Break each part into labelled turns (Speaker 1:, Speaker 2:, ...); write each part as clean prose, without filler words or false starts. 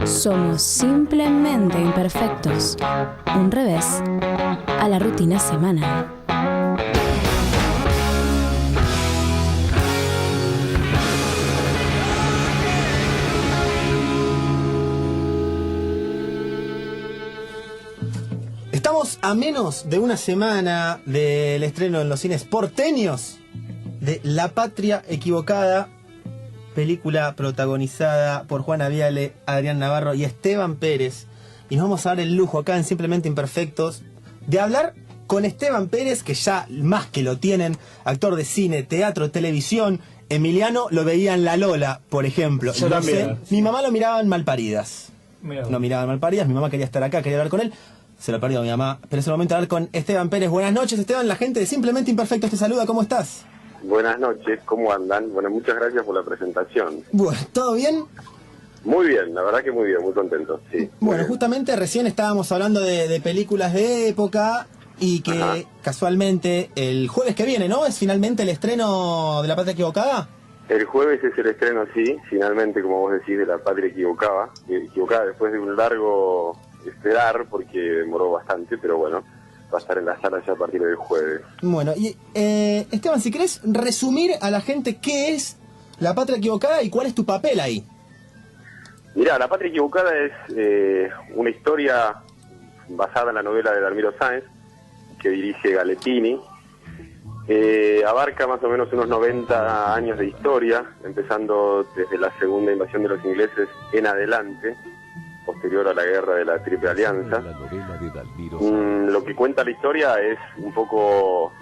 Speaker 1: Somos simplemente imperfectos. Un revés a la rutina semanal.
Speaker 2: Estamos a menos de una semana del estreno en los cines porteños de La Patria Equivocada, película protagonizada por Juana Viale, Adrián Navarro y Esteban Pérez. Y nos vamos a dar el lujo acá en Simplemente Imperfectos de hablar con Esteban Pérez, que ya más que lo tienen, actor de cine, teatro, televisión. Emiliano lo veía en La Lola, por ejemplo.
Speaker 3: Yo también.
Speaker 2: Mi mamá lo miraba en Malparidas. No miraba en Malparidas, mi mamá quería estar acá, quería hablar con él. Se lo perdió mi mamá, pero es el momento de hablar con Esteban Pérez. Buenas noches, Esteban, la gente de Simplemente Imperfectos te saluda, ¿cómo estás?
Speaker 4: Buenas noches, ¿cómo andan? Bueno, muchas gracias por la presentación.
Speaker 2: Bueno, ¿todo bien?
Speaker 4: Muy bien, la verdad que muy bien, muy contento, sí.
Speaker 2: Bueno, justamente recién estábamos hablando de películas de época y que
Speaker 4: Ajá.
Speaker 2: Casualmente el jueves que viene, ¿no? ¿Es finalmente el estreno de La Patria Equivocada?
Speaker 4: El jueves es el estreno, sí, finalmente, como vos decís, de La Patria Equivocada después de un largo esperar, porque demoró bastante, pero bueno, va a estar en la sala ya a partir del jueves.
Speaker 2: Bueno, y Esteban, si querés resumir a la gente qué es La Patria Equivocada y cuál es tu papel ahí.
Speaker 4: Mirá, La Patria Equivocada es una historia basada en la novela de Dalmiro Sáenz, que dirige Galetini. Abarca más o menos unos 90 años de historia, empezando desde la segunda invasión de los ingleses en adelante, posterior a la guerra de la Triple Alianza. Lo que cuenta la historia es un poco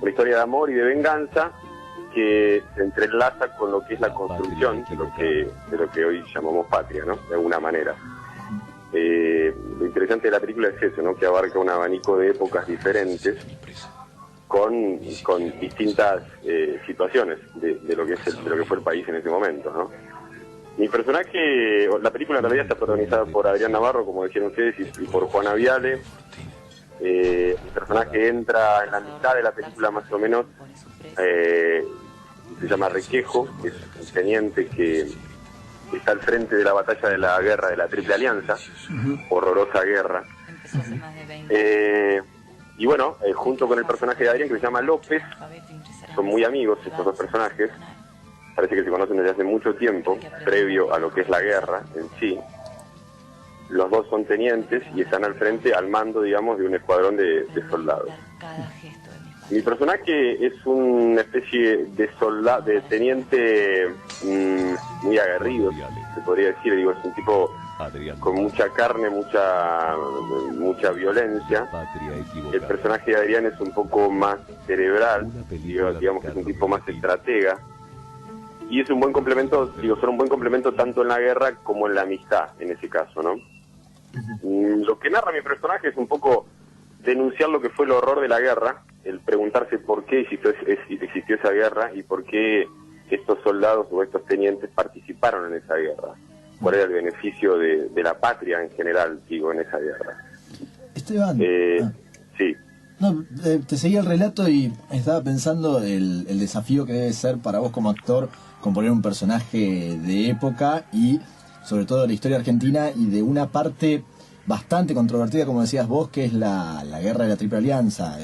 Speaker 4: una historia de amor y de venganza que se entrelaza con lo que es la construcción de lo que hoy llamamos patria, ¿no? De alguna manera. Lo interesante de la película es eso, ¿no? Que abarca un abanico de épocas diferentes con distintas situaciones de lo que fue el país en ese momento, ¿no? Mi personaje, la película en realidad está protagonizada por Adrián Navarro, como decían ustedes, y por Juana Viale. Mi personaje entra en la mitad de la película más o menos, se llama Requejo, que es un teniente que está al frente de la batalla de la guerra de la Triple Alianza, horrorosa guerra. Y bueno, junto con el personaje de Adrián, que se llama López, son muy amigos estos dos personajes. Parece que se conocen desde hace mucho tiempo, previo a lo que es la guerra en sí. Los dos son tenientes y están al frente, al mando, digamos, de un escuadrón de soldados. Mi personaje es una especie de teniente muy aguerrido, se podría decir. Digo, es un tipo con mucha carne, mucha violencia. El personaje de Adrián es un poco más cerebral, digamos que es un tipo más estratega. Y es un buen complemento, son un buen complemento tanto en la guerra como en la amistad, en ese caso, ¿no? Lo que narra mi personaje es un poco denunciar lo que fue el horror de la guerra, el preguntarse por qué existió esa guerra y por qué estos soldados o estos tenientes participaron en esa guerra. ¿Cuál era el beneficio de la patria en general, digo, en esa guerra?
Speaker 3: Esteban,
Speaker 4: sí.
Speaker 3: No, te seguía el relato y estaba pensando el desafío que debe ser para vos como actor componer un personaje de época y sobre todo de la historia argentina y de una parte bastante controvertida, como decías vos, que es la guerra de la Triple Alianza,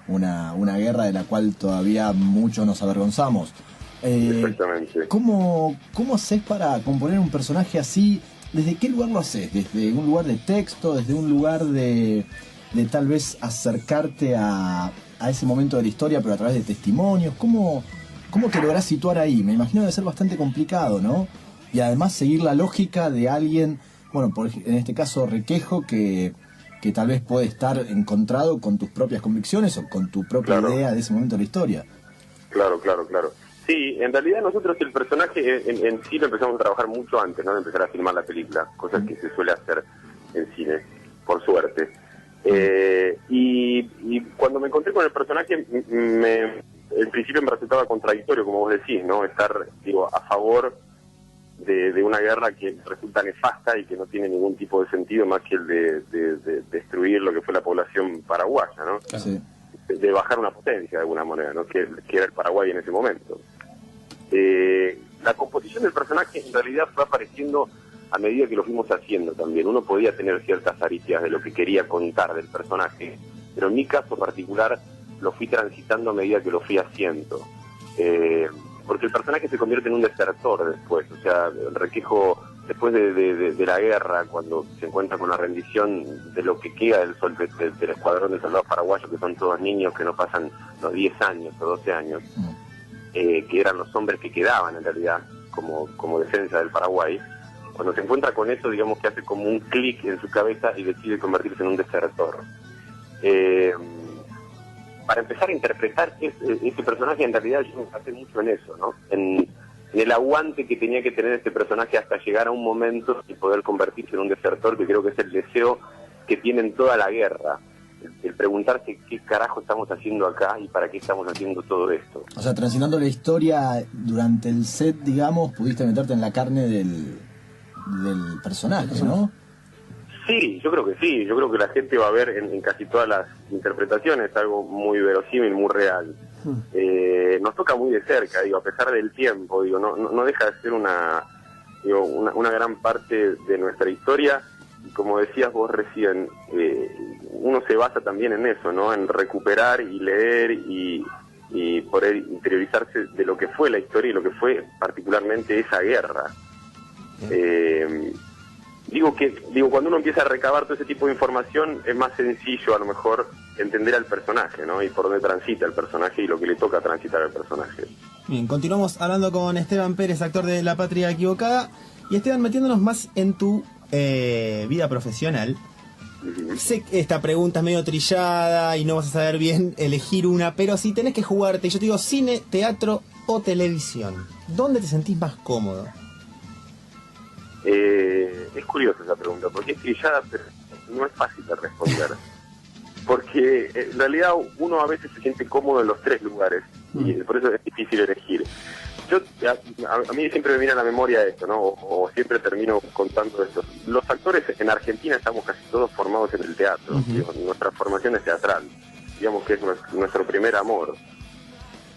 Speaker 3: una guerra de la cual todavía muchos nos avergonzamos.
Speaker 4: Exactamente.
Speaker 3: ¿Cómo haces para componer un personaje así? ¿Desde qué lugar lo haces? ¿Desde un lugar de texto? ¿Desde un lugar de tal vez acercarte a ese momento de la historia, pero a través de testimonios? ¿Cómo te lográs situar ahí? Me imagino debe ser bastante complicado, ¿no? Y además seguir la lógica de alguien, bueno, en este caso Requejo, que tal vez puede estar encontrado con tus propias convicciones o con tu propia idea de ese momento de la historia.
Speaker 4: Claro. Sí, en realidad nosotros el personaje en sí lo empezamos a trabajar mucho antes, ¿no? De empezar a filmar la película, cosas que se suele hacer en cine, por suerte. Y cuando me encontré con el personaje, en principio me resultaba contradictorio, como vos decís, ¿no? Estar, a favor de una guerra que resulta nefasta y que no tiene ningún tipo de sentido más que el de destruir lo que fue la población paraguaya, ¿no?
Speaker 3: Sí.
Speaker 4: De bajar una potencia de alguna manera, ¿no? Que era el Paraguay en ese momento. La composición del personaje en realidad fue apareciendo a medida que lo fuimos haciendo también. Uno podía tener ciertas aristas de lo que quería contar del personaje, pero en mi caso particular lo fui transitando a medida que lo fui haciendo. Porque el personaje se convierte en un desertor después, o sea, Requejo, después de la guerra, cuando se encuentra con la rendición de lo que queda del escuadrón de soldados paraguayos, que son todos niños que no pasan los 10 años o 12 años, que eran los hombres que quedaban en realidad como defensa del Paraguay. Cuando se encuentra con eso, digamos que hace como un clic en su cabeza y decide convertirse en un desertor. Para empezar a interpretar ese personaje, en realidad yo me basé mucho en eso, ¿no? En el aguante que tenía que tener este personaje hasta llegar a un momento y poder convertirse en un desertor, que creo que es el deseo que tienen toda la guerra. El preguntarse qué carajo estamos haciendo acá y para qué estamos haciendo todo esto.
Speaker 3: O sea, transitando la historia durante el set, digamos, pudiste meterte en la carne del personaje, ¿no?
Speaker 4: Sí, yo creo que sí. Yo creo que la gente va a ver en casi todas las interpretaciones algo muy verosímil, muy real. Nos toca muy de cerca, digo, a pesar del tiempo, digo, no deja de ser una gran parte de nuestra historia. Y como decías vos recién, uno se basa también en eso, ¿no? En recuperar y leer y poder interiorizarse de lo que fue la historia y lo que fue particularmente esa guerra. Digo, cuando uno empieza a recabar todo ese tipo de información, es más sencillo a lo mejor entender al personaje, ¿no? Y por dónde transita el personaje y lo que le toca transitar al personaje.
Speaker 2: Bien, continuamos hablando con Esteban Pérez, actor de La Patria Equivocada. Y Esteban, metiéndonos más en tu vida profesional. Sé que esta pregunta es medio trillada y no vas a saber bien elegir una, pero si tenés que jugarte, y yo te digo cine, teatro o televisión, ¿dónde te sentís más cómodo?
Speaker 4: Es curiosa esa pregunta, porque es trillada, pero no es fácil de responder. Porque en realidad uno a veces se siente cómodo en los tres lugares, y por eso es difícil elegir. A mí siempre me viene a la memoria esto, ¿no? O siempre termino contando esto. Los actores en Argentina estamos casi todos formados en el teatro. Digo, nuestra formación es teatral. Digamos que es nuestro primer amor.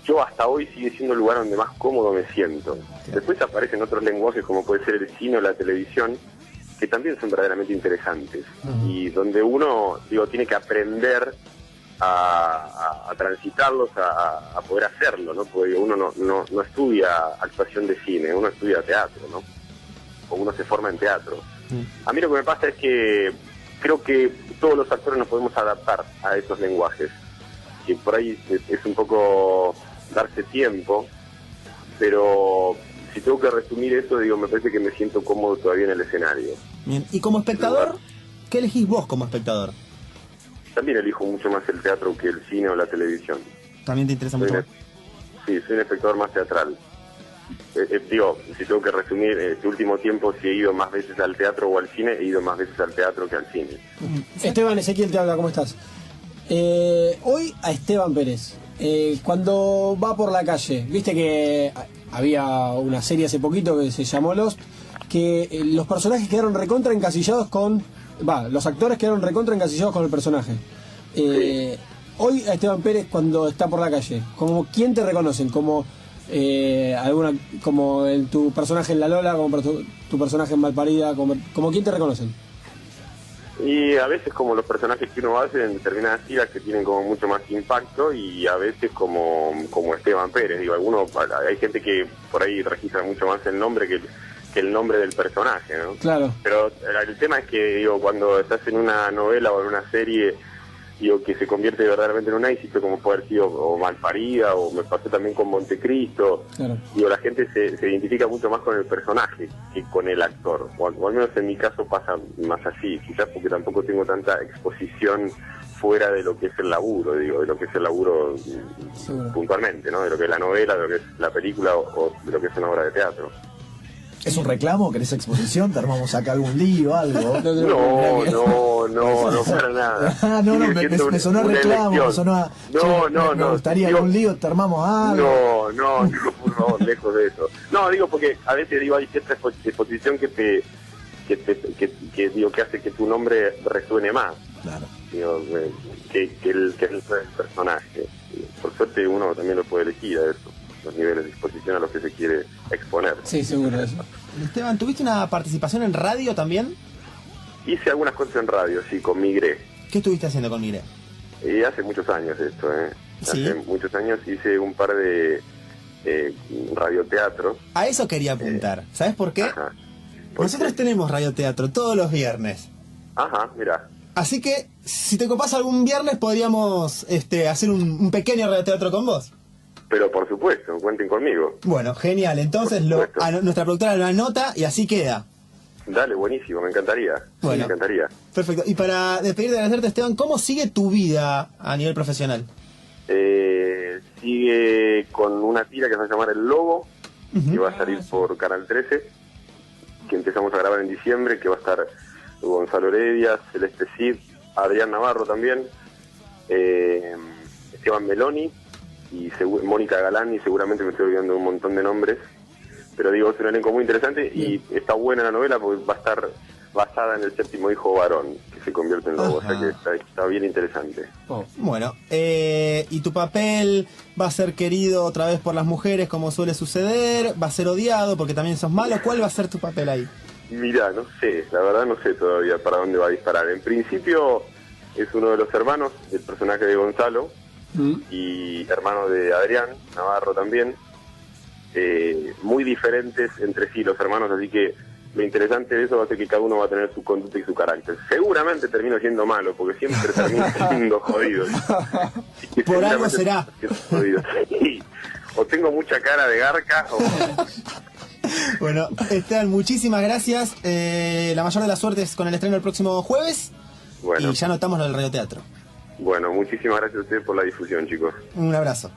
Speaker 4: Yo hasta hoy sigue siendo el lugar donde más cómodo me siento. Después aparecen otros lenguajes como puede ser el cine o la televisión, que también son verdaderamente interesantes. Y donde uno, tiene que aprender a transitarlos, a poder hacerlo, ¿no? Porque uno no estudia actuación de cine, uno estudia teatro, ¿no? O uno se forma en teatro. A mí lo que me pasa es que creo que todos los actores nos podemos adaptar a esos lenguajes. Que por ahí es un poco darse tiempo, pero si tengo que resumir eso, me parece que me siento cómodo todavía en el escenario.
Speaker 2: Bien. ¿Y como espectador? ¿Qué elegís vos como espectador?
Speaker 4: También elijo mucho más el teatro que el cine o la televisión.
Speaker 2: ¿También te interesa mucho?
Speaker 4: Sí, soy un espectador más teatral. Si tengo que resumir, este último tiempo, si he ido más veces al teatro o al cine, he ido más veces al teatro que al cine.
Speaker 5: Esteban, Ezequiel te habla, ¿cómo estás? Hoy a Esteban Pérez, cuando va por la calle, viste que había una serie hace poquito que se llamó Lost, que los personajes quedaron recontra encasillados los actores quedaron recontra encasillados con el personaje. Hoy a Esteban Pérez, cuando está por la calle, ¿como quién te reconocen? ¿Como como tu personaje en La Lola, como tu personaje en Malparida, como quién te reconocen?
Speaker 4: Y a veces como los personajes que uno hace en determinadas tiras que tienen como mucho más impacto, y a veces como Esteban Pérez. Hay gente que por ahí registra mucho más el nombre que el nombre del personaje, ¿no? Claro. Pero el tema es que, cuando estás en una novela o en una serie, que se convierte verdaderamente en un éxito, como puede haber sido o Malparida, o me pasó también con Montecristo. Claro. La gente se identifica mucho más con el personaje que con el actor, o al menos en mi caso pasa más así, quizás porque tampoco tengo tanta exposición fuera de lo que es el laburo, de lo que es el laburo puntualmente, ¿no? De lo que es la novela, de lo que es la película o de lo que es una obra de teatro.
Speaker 3: ¿Es un reclamo? ¿Querés exposición? ¿Te armamos acá algún lío, algo?
Speaker 4: No, para nada.
Speaker 3: Me sonó a reclamo, me sonó a... Me gustaría algún lío, ¿te armamos algo?
Speaker 4: No, por favor, lejos de eso. No, porque a veces hay cierta exposición que hace que tu nombre resuene más. Claro. Que el personaje. Por suerte uno también lo puede elegir a eso, los niveles de exposición a los que se quiere exponer.
Speaker 5: Sí, seguro eso.
Speaker 2: Esteban, ¿tuviste una participación en radio también?
Speaker 4: Hice algunas cosas en radio, sí, con Migré.
Speaker 2: ¿Qué estuviste haciendo con Migré?
Speaker 4: Hace muchos años esto,
Speaker 2: ¿Sí?
Speaker 4: Hace muchos años hice un par de radioteatros.
Speaker 2: A eso quería apuntar. ¿Sabes por qué?
Speaker 4: Ajá. ¿Por
Speaker 2: Nosotros
Speaker 4: qué?
Speaker 2: tenemos radioteatro todos los viernes.
Speaker 4: Ajá, mira.
Speaker 2: Así que, si te copas algún viernes, podríamos hacer un pequeño radioteatro con vos.
Speaker 4: Pero por supuesto, cuenten conmigo.
Speaker 2: Bueno, genial. Entonces
Speaker 4: Por supuesto.
Speaker 2: nuestra productora lo anota y así queda.
Speaker 4: Dale, buenísimo, me encantaría.
Speaker 2: Bueno.
Speaker 4: Me encantaría.
Speaker 2: Perfecto. Y para despedirte de agradecerte, Esteban, ¿cómo sigue tu vida a nivel profesional?
Speaker 4: Sigue con una tira que se va a llamar El Lobo,
Speaker 2: Ujú.
Speaker 4: que va a salir por Canal 13, que empezamos a grabar en diciembre, que va a estar Gonzalo Heredia, Celeste Cid, Adrián Navarro también, Esteban Meloni y Mónica Galán, y seguramente me estoy olvidando de un montón de nombres, pero digo, es un elenco muy interesante y está buena la novela porque va a estar basada en el séptimo hijo varón, que se convierte en lobo,
Speaker 2: Ajá.
Speaker 4: o sea que está bien interesante.
Speaker 5: Oh.
Speaker 2: Bueno, ¿y tu papel va a ser querido otra vez por las mujeres como suele suceder? ¿Va a ser odiado porque también sos malo? ¿Cuál va a ser tu papel ahí?
Speaker 4: Mirá, no sé, la verdad no sé todavía para dónde va a disparar. En principio es uno de los hermanos del personaje de Gonzalo y hermano de Adrián Navarro también, muy diferentes entre sí los hermanos, así que lo interesante de eso va a ser que cada uno va a tener su conducta y su carácter. Seguramente termino siendo malo, porque siempre termino siendo jodido. Así que
Speaker 2: Por algo
Speaker 4: seguramente
Speaker 2: será.
Speaker 4: termino siendo jodido. Sí. O tengo mucha cara de garca o...
Speaker 2: Bueno, Esteban, muchísimas gracias. La mayor de las suertes con el estreno el próximo jueves.
Speaker 4: Bueno,
Speaker 2: Y ya notamos lo del radioteatro.
Speaker 4: bueno, muchísimas gracias a ustedes por la difusión, chicos.
Speaker 2: Un abrazo.